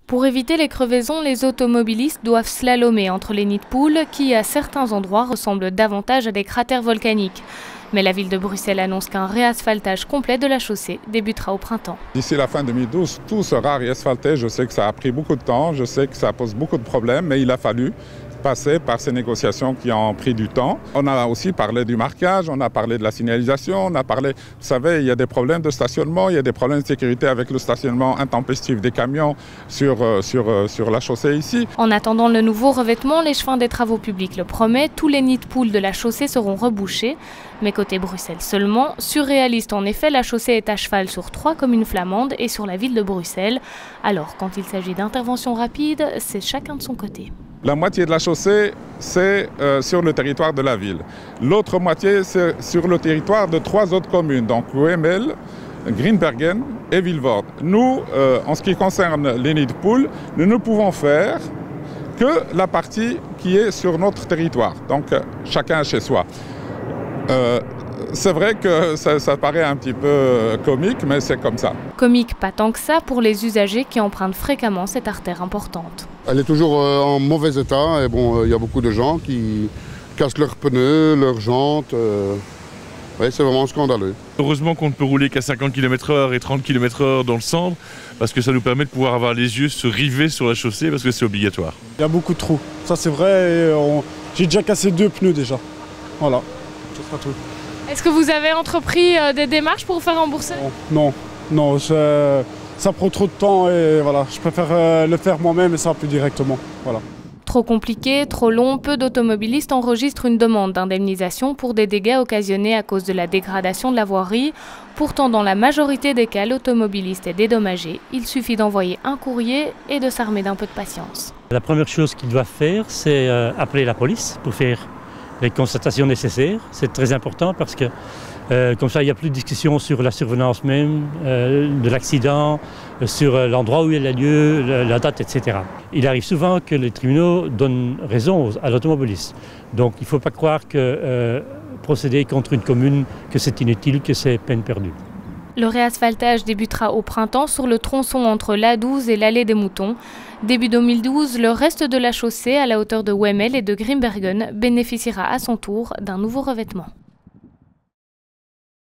Pour éviter les crevaisons, les automobilistes doivent slalomer entre les nids de poules qui, à certains endroits, ressemblent davantage à des cratères volcaniques. Mais la ville de Bruxelles annonce qu'un réasphaltage complet de la chaussée débutera au printemps. D'ici la fin 2012, tout sera réasphalté. Je sais que ça a pris beaucoup de temps, je sais que ça pose beaucoup de problèmes, mais il a fallu passer par ces négociations qui ont pris du temps. On a aussi parlé du marquage, on a parlé de la signalisation, on a parlé, vous savez, il y a des problèmes de stationnement, il y a des problèmes de sécurité avec le stationnement intempestif des camions sur la chaussée ici. En attendant le nouveau revêtement, l'échevin des travaux publics le promet, tous les nids de poules de la chaussée seront rebouchés. Mais côté Bruxelles seulement, surréaliste en effet, la chaussée est à cheval sur 3 communes flamandes et sur la ville de Bruxelles. Alors quand il s'agit d'interventions rapides, c'est chacun de son côté. La moitié de la chaussée, c'est sur le territoire de la ville. L'autre moitié, c'est sur le territoire de 3 autres communes, donc Wemmel, Grimbergen et Vilvoorde. Nous, en ce qui concerne les nids de poules, nous ne pouvons faire que la partie qui est sur notre territoire, donc chacun chez soi. C'est vrai que ça paraît un petit peu comique, mais c'est comme ça. Comique pas tant que ça pour les usagers qui empruntent fréquemment cette artère importante. Elle est toujours en mauvais état et bon, il y a beaucoup de gens qui cassent leurs pneus, leurs jantes. Ouais, c'est vraiment scandaleux. Heureusement qu'on ne peut rouler qu'à 50 km/h et 30 km/h dans le centre, parce que ça nous permet de pouvoir avoir les yeux se river sur la chaussée, parce que c'est obligatoire. Il y a beaucoup de trous, ça c'est vrai. J'ai déjà cassé 2 pneus déjà. Voilà, ça sera tout. Est-ce que vous avez entrepris des démarches pour vous faire rembourser? Non, ça prend trop de temps et voilà, je préfère le faire moi-même et ça plus directement. Voilà. Trop compliqué, trop long, peu d'automobilistes enregistrent une demande d'indemnisation pour des dégâts occasionnés à cause de la dégradation de la voirie. Pourtant, dans la majorité des cas, l'automobiliste est dédommagé. Il suffit d'envoyer un courrier et de s'armer d'un peu de patience. La première chose qu'ils doivent faire, c'est appeler la police pour faire les constatations nécessaires. C'est très important parce que comme ça, il n'y a plus de discussion sur la survenance même de l'accident, sur l'endroit où il a lieu, la date, etc. Il arrive souvent que les tribunaux donnent raison à l'automobiliste. Donc il ne faut pas croire que procéder contre une commune, que c'est inutile, que c'est peine perdue. Le réasphaltage débutera au printemps sur le tronçon entre l'A12 et l'allée des Moutons. Début 2012, le reste de la chaussée à la hauteur de Wemmel et de Grimbergen bénéficiera à son tour d'un nouveau revêtement.